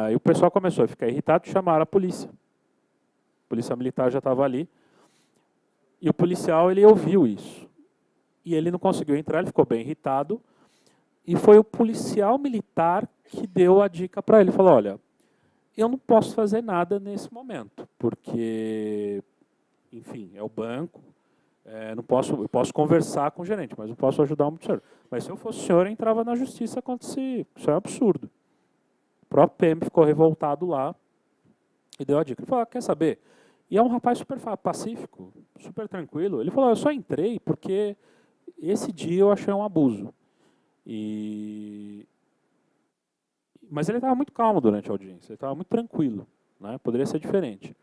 A: E o pessoal começou a ficar irritado e chamaram a polícia. A polícia militar já estava ali. E o policial, ele ouviu isso. E ele não conseguiu entrar, ele ficou bem irritado. E foi o policial militar que deu a dica para ele. Falou, olha, eu não posso fazer nada nesse momento, porque, enfim, é o banco, não posso, eu posso conversar com o gerente, mas não posso ajudar o senhor. Mas se eu fosse o senhor, eu entrava na justiça contra esse, isso é um absurdo. O próprio PM ficou revoltado lá e deu a dica. Ele falou, quer saber? E é um rapaz super pacífico, super tranquilo. Ele falou, eu só entrei porque esse dia eu achei um abuso. E... Mas ele estava muito calmo durante a audiência, ele estava muito tranquilo. Né? Poderia ser diferente.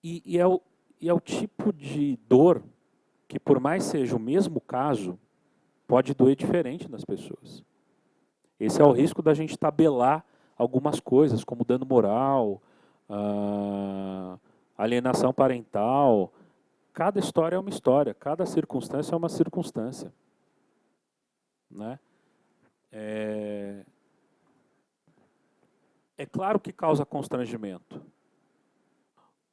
A: E é o tipo de dor que, por mais seja o mesmo caso, pode doer diferente nas pessoas. Esse é o risco da gente tabelar algumas coisas, como dano moral, alienação parental. Cada história é uma história, cada circunstância é uma circunstância. Né? É claro que causa constrangimento.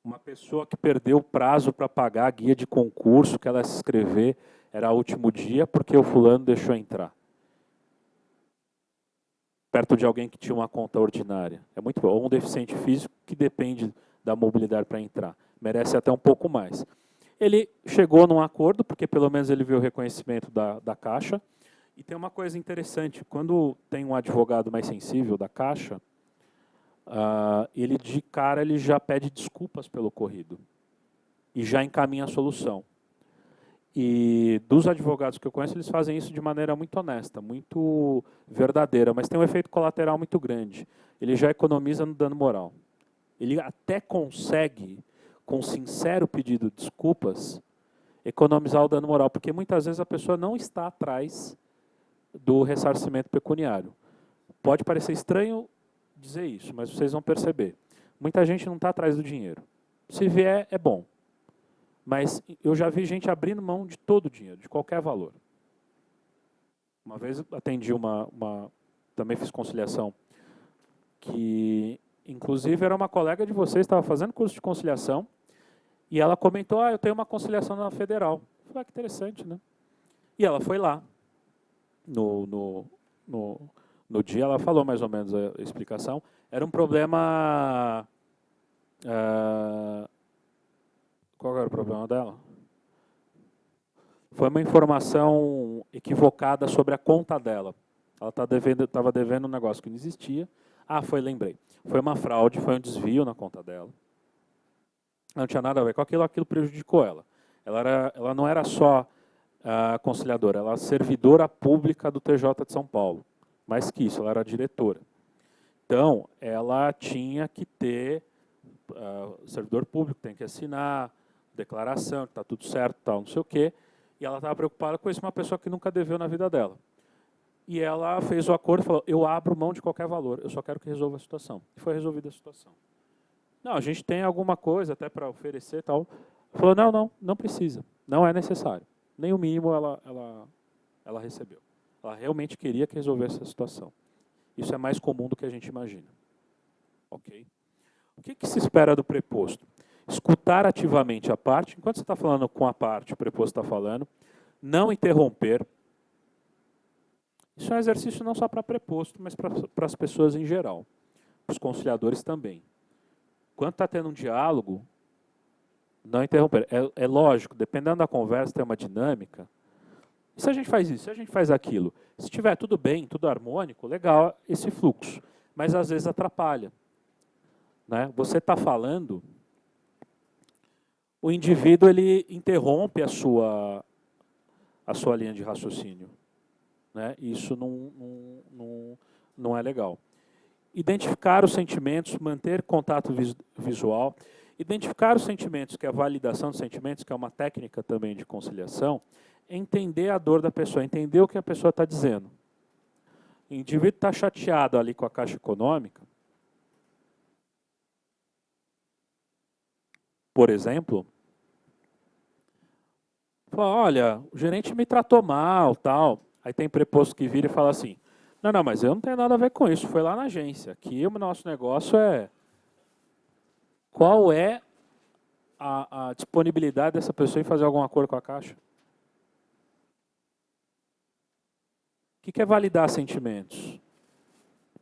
A: Uma pessoa que perdeu o prazo para pagar a guia de concurso que ela ia se inscrever, era o último dia porque o fulano deixou entrar. Perto de alguém que tinha uma conta ordinária. É muito bom. Ou um deficiente físico que depende da mobilidade para entrar. Merece até um pouco mais. Ele chegou num acordo, porque pelo menos ele viu o reconhecimento da Caixa. E tem uma coisa interessante, quando tem um advogado mais sensível da Caixa, ele de cara ele já pede desculpas pelo ocorrido e já encaminha a solução. E dos advogados que eu conheço, eles fazem isso de maneira muito honesta, muito verdadeira, mas tem um efeito colateral muito grande. Ele já economiza no dano moral. Ele até consegue, com sincero pedido de desculpas, economizar o dano moral, porque muitas vezes a pessoa não está atrás do ressarcimento pecuniário. Pode parecer estranho dizer isso, mas vocês vão perceber. Muita gente não está atrás do dinheiro. Se vier, é bom. Mas eu já vi gente abrindo mão de todo o dinheiro, de qualquer valor. Uma vez atendi também fiz conciliação, que inclusive era uma colega de vocês, estava fazendo curso de conciliação, e ela comentou, eu tenho uma conciliação na Federal. Eu falei, que interessante, né? E ela foi lá, no dia, ela falou mais ou menos a explicação. Era um problema... qual era o problema dela? Foi uma informação equivocada sobre a conta dela. Ela estava devendo um negócio que não existia. Lembrei. Foi uma fraude, foi um desvio na conta dela. Não tinha nada a ver com aquilo, aquilo prejudicou ela. Ela não era só conciliadora, ela era servidora pública do TJ de São Paulo. Mais que isso, ela era diretora. Então, ela tinha que ter, servidor público tem que assinar, declaração, que está tudo certo, tal, não sei o quê. E ela estava preocupada com isso, uma pessoa que nunca deveu na vida dela. E ela fez o acordo e falou, eu abro mão de qualquer valor, eu só quero que resolva a situação. E foi resolvida a situação. Não, a gente tem alguma coisa até para oferecer e tal. Ela falou, não precisa, não é necessário. Nem o mínimo ela recebeu. Ela realmente queria que resolvesse a situação. Isso é mais comum do que a gente imagina. Ok? O que se espera do preposto? Escutar ativamente a parte, enquanto você está falando com a parte, o preposto está falando, não interromper. Isso é um exercício não só para preposto, mas para as pessoas em geral, para os conciliadores também. Quando está tendo um diálogo, não interromper. É lógico, dependendo da conversa, tem uma dinâmica. E se a gente faz isso, se a gente faz aquilo, se estiver tudo bem, tudo harmônico, legal esse fluxo. Mas às vezes atrapalha. Né? Você está falando, o indivíduo ele interrompe a sua a sua linha de raciocínio. Né? Isso não é legal. Identificar os sentimentos, manter contato visual. Identificar os sentimentos, que é a validação dos sentimentos, que é uma técnica também de conciliação, entender a dor da pessoa, entender o que a pessoa está dizendo. O indivíduo está chateado ali com a Caixa Econômica, por exemplo, fala, olha, o gerente me tratou mal, tal. Aí tem preposto que vira e fala assim, não, mas eu não tenho nada a ver com isso, foi lá na agência. Aqui o nosso negócio é qual é a disponibilidade dessa pessoa em fazer algum acordo com a Caixa. O que é validar sentimentos?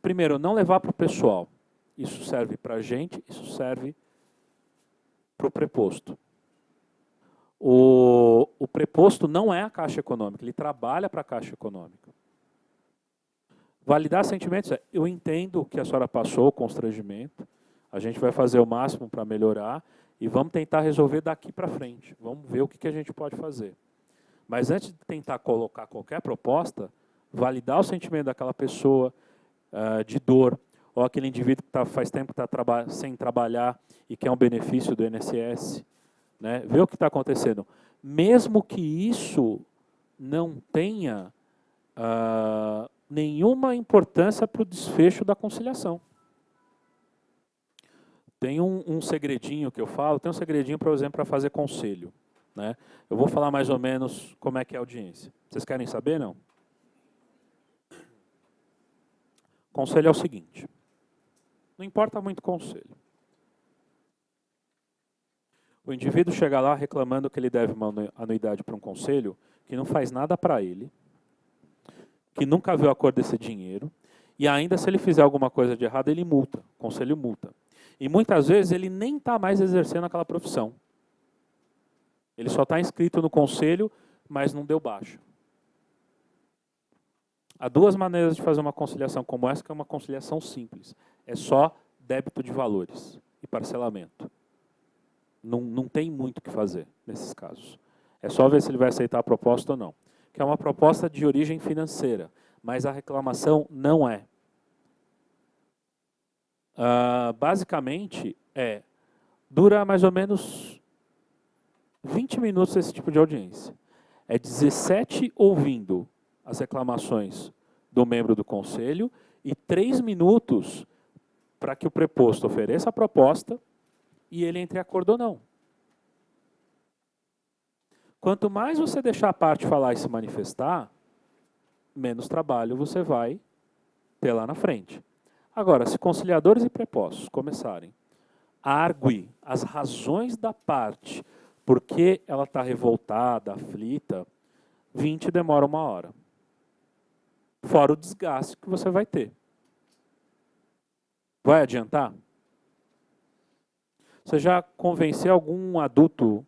A: Primeiro, não levar para o pessoal. Isso serve para a gente, isso serve para o preposto. O preposto não é a Caixa Econômica, ele trabalha para a Caixa Econômica. Validar sentimentos é, eu entendo que a senhora passou, o constrangimento, a gente vai fazer o máximo para melhorar e vamos tentar resolver daqui para frente. Vamos ver o que a gente pode fazer. Mas antes de tentar colocar qualquer proposta, validar o sentimento daquela pessoa de dor, ou aquele indivíduo que faz tempo que está sem trabalhar e quer um benefício do INSS, né? Ver o que está acontecendo. Mesmo que isso não tenha nenhuma importância para o desfecho da conciliação. Tem um segredinho que eu falo, tem um segredinho, por exemplo, para fazer conselho. Né? Eu vou falar mais ou menos como é que é a audiência. Vocês querem saber, não? Conselho é o seguinte. Não importa muito conselho. O indivíduo chega lá reclamando que ele deve uma anuidade para um conselho que não faz nada para ele, que nunca viu a cor desse dinheiro, e ainda se ele fizer alguma coisa de errado, ele multa, o conselho multa. E muitas vezes ele nem está mais exercendo aquela profissão. Ele só está inscrito no conselho, mas não deu baixa. Há duas maneiras de fazer uma conciliação como essa, que é uma conciliação simples. É só débito de valores e parcelamento. Não tem muito o que fazer nesses casos. É só ver se ele vai aceitar a proposta ou não. Que é uma proposta de origem financeira, mas a reclamação não é. Basicamente, dura mais ou menos 20 minutos esse tipo de audiência. É 17 ouvindo as reclamações do membro do conselho e 3 minutos para que o preposto ofereça a proposta e ele entre em acordo ou não. Quanto mais você deixar a parte falar e se manifestar, menos trabalho você vai ter lá na frente. Agora, se conciliadores e prepostos começarem a arguir as razões da parte, porque ela está revoltada, aflita, 20 demora 1 hora. Fora o desgaste que você vai ter. Vai adiantar? Você já convenceu algum adulto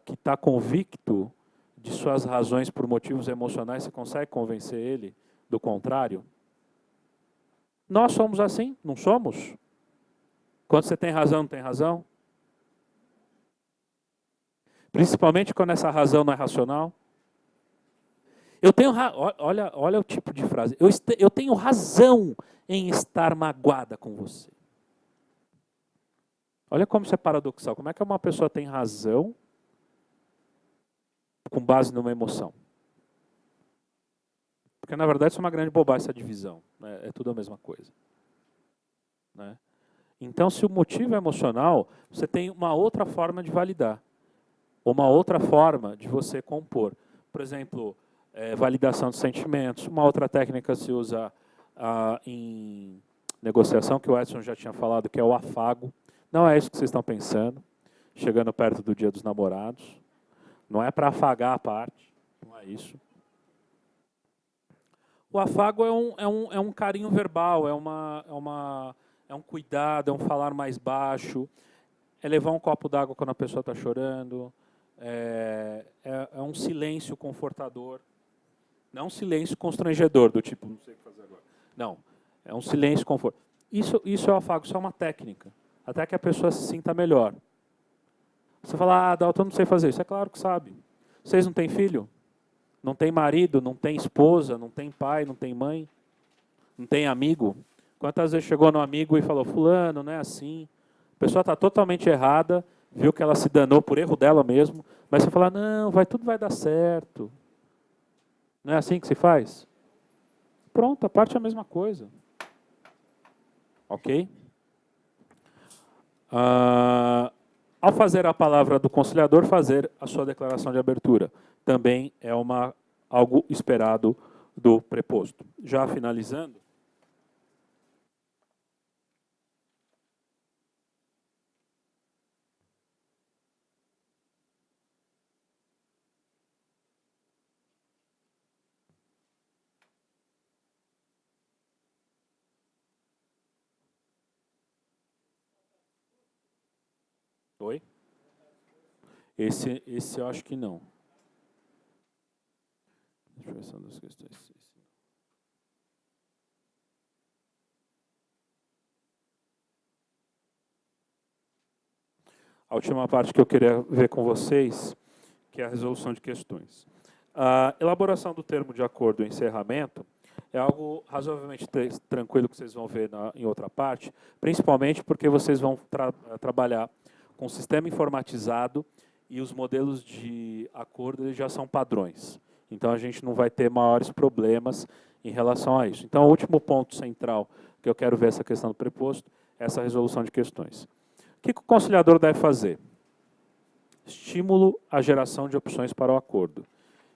A: que está convicto de suas razões por motivos emocionais? Você consegue convencer ele do contrário? Nós somos assim, não somos? Quando você tem razão, não tem razão? Principalmente quando essa razão não é racional. Olha o tipo de frase. Eu tenho razão em estar magoada com você. Olha como isso é paradoxal. Como é que uma pessoa tem razão com base numa emoção? Porque, na verdade, isso é uma grande bobagem, essa divisão. Né? É tudo a mesma coisa. Né? Então, se o motivo é emocional, você tem uma outra forma de validar. Uma outra forma de você compor. Por exemplo, validação de sentimentos. Uma outra técnica se usa em negociação, que o Edson já tinha falado, que é o afago. Não é isso que vocês estão pensando, chegando perto do Dia dos Namorados. Não é para afagar a parte, não é isso. O afago é um carinho verbal, é um cuidado, é um falar mais baixo, é levar um copo d'água quando a pessoa está chorando, é um silêncio confortador, não é um silêncio constrangedor, do tipo, não sei o que fazer agora. Não, é um silêncio confortador. Isso é o afago, isso é uma técnica, até que a pessoa se sinta melhor. Você fala, Dalton, não sei fazer isso. É claro que sabe. Vocês não têm filho? Não tem marido, não tem esposa, não tem pai, não tem mãe, não tem amigo. Quantas vezes chegou no amigo e falou, fulano, não é assim. A pessoa está totalmente errada, viu que ela se danou por erro dela mesmo, mas você fala, não, tudo vai dar certo. Não é assim que se faz? Pronto, a parte é a mesma coisa. Ok? Ao fazer a palavra do conciliador, fazer a sua declaração de abertura. Também é algo esperado do preposto. Já finalizando. Oi? Esse eu acho que não. Deixa eu ver só das questões. A última parte que eu queria ver com vocês, que é a resolução de questões. A elaboração do termo de acordo e encerramento é algo razoavelmente tranquilo que vocês vão ver em outra parte, principalmente porque vocês vão trabalhar com sistema informatizado e os modelos de acordo eles já são padrões. Então, a gente não vai ter maiores problemas em relação a isso. Então, o último ponto central que eu quero ver essa questão do preposto é essa resolução de questões. O que o conciliador deve fazer? Estímulo à geração de opções para o acordo.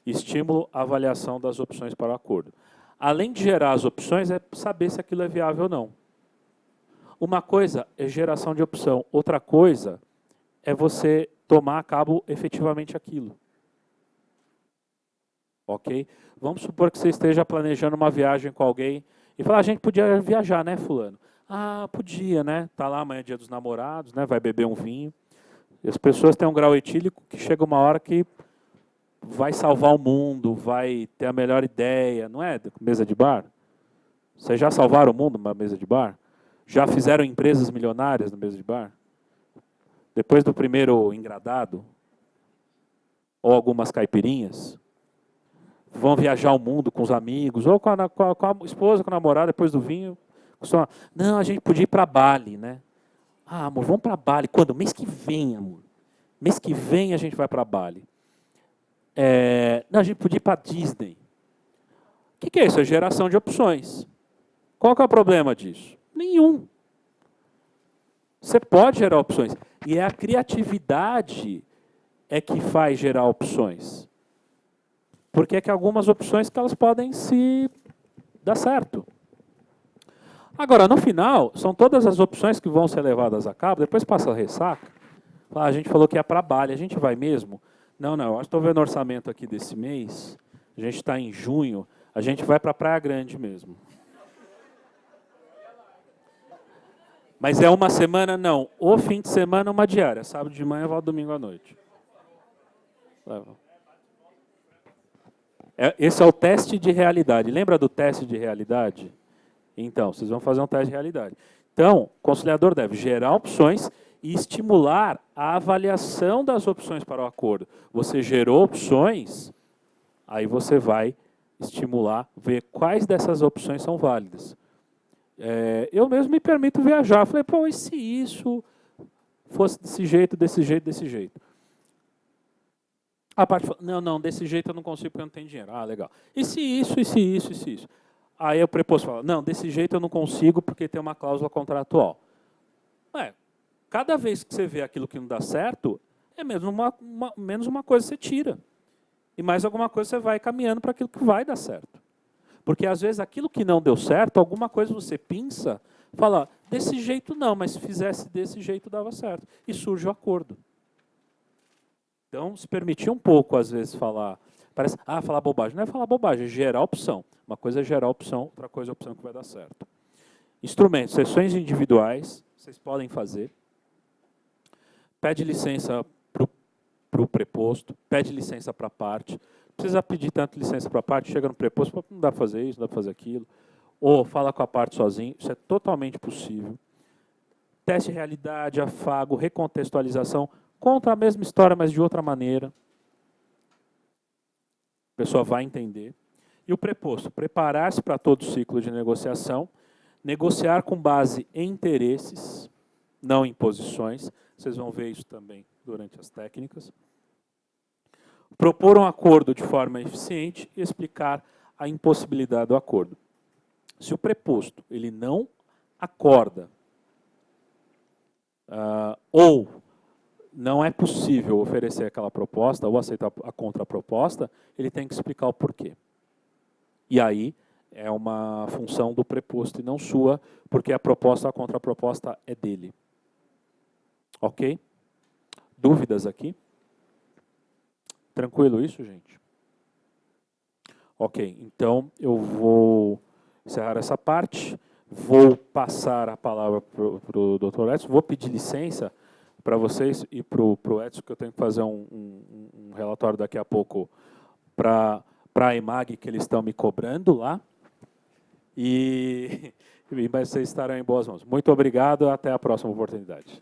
A: Estímulo à avaliação das opções para o acordo. Além de gerar as opções, é saber se aquilo é viável ou não. Uma coisa é geração de opção, outra coisa é você tomar a cabo efetivamente aquilo. Ok? Vamos supor que você esteja planejando uma viagem com alguém e falar, a gente podia viajar, né, fulano? Ah, podia, né? Tá lá amanhã, dia dos namorados, né? Vai beber um vinho. E as pessoas têm um grau etílico que chega uma hora que vai salvar o mundo, vai ter a melhor ideia, não é? Mesa de bar? Vocês já salvaram o mundo numa mesa de bar? Já fizeram empresas milionárias na mesa de bar? Depois do primeiro engradado? Ou algumas caipirinhas? Vão viajar o mundo com os amigos, ou com a esposa, com a namorada, depois do vinho. Não, a gente podia ir para Bali, né? Ah, amor, vamos para Bali. Quando? Mês que vem, amor. Mês que vem a gente vai para Bali. Não, a gente podia ir para Disney. O que é isso? É geração de opções. Qual que é o problema disso? Nenhum. Você pode gerar opções. E é a criatividade que faz gerar opções. Porque é que algumas opções que elas podem se dar certo. Agora, no final, são todas as opções que vão ser levadas a cabo, depois passa a ressaca. A gente falou que ia para Bali, a gente vai mesmo? Não, eu acho que estou vendo o orçamento aqui desse mês, a gente está em junho, a gente vai para Praia Grande mesmo. Mas é uma semana? Não. O fim de semana, uma diária. Sábado de manhã, volta domingo à noite. Esse é o teste de realidade. Lembra do teste de realidade? Então, vocês vão fazer um teste de realidade. Então, o conciliador deve gerar opções e estimular a avaliação das opções para o acordo. Você gerou opções, aí você vai estimular, ver quais dessas opções são válidas. Eu mesmo me permito viajar. Falei, pô, e se isso fosse desse jeito, desse jeito, desse jeito? A parte fala, não, desse jeito eu não consigo porque eu não tenho dinheiro. Ah, legal. E se isso, e se isso, e se isso? Aí o preposto fala, não, desse jeito eu não consigo porque tem uma cláusula contratual. Cada vez que você vê aquilo que não dá certo, é menos uma coisa que você tira. E mais alguma coisa você vai caminhando para aquilo que vai dar certo. Porque às vezes aquilo que não deu certo, alguma coisa você pinça, fala, desse jeito não, mas se fizesse desse jeito dava certo. E surge o acordo. Então, se permitir um pouco, às vezes, falar bobagem. Não é falar bobagem, é gerar opção. Uma coisa é gerar opção, outra coisa é a opção que vai dar certo. Instrumentos, sessões individuais, vocês podem fazer. Pede licença para o preposto, pede licença para a parte. Não precisa pedir tanto licença para a parte, chega no preposto, não dá para fazer isso, não dá para fazer aquilo. Ou fala com a parte sozinho, isso é totalmente possível. Teste de realidade, afago, recontextualização, conta a mesma história, mas de outra maneira. pessoa vai entender. E o preposto, preparar-se para todo o ciclo de negociação, negociar com base em interesses, não em posições. Vocês vão ver isso também durante as técnicas. Propor um acordo de forma eficiente e explicar a impossibilidade do acordo. Se o preposto ele não acorda ou não é possível oferecer aquela proposta ou aceitar a contraproposta, ele tem que explicar o porquê. E aí é uma função do preposto e não sua, porque a proposta, a contraproposta é dele. Ok? Dúvidas aqui? Tranquilo isso, gente? Ok, então eu vou encerrar essa parte, vou passar a palavra para o Dr. Edson, vou pedir licença para vocês e para o Edson, que eu tenho que fazer um relatório daqui a pouco para a EMAG, que eles estão me cobrando lá, e vocês estarão em boas mãos. Muito obrigado, até a próxima oportunidade.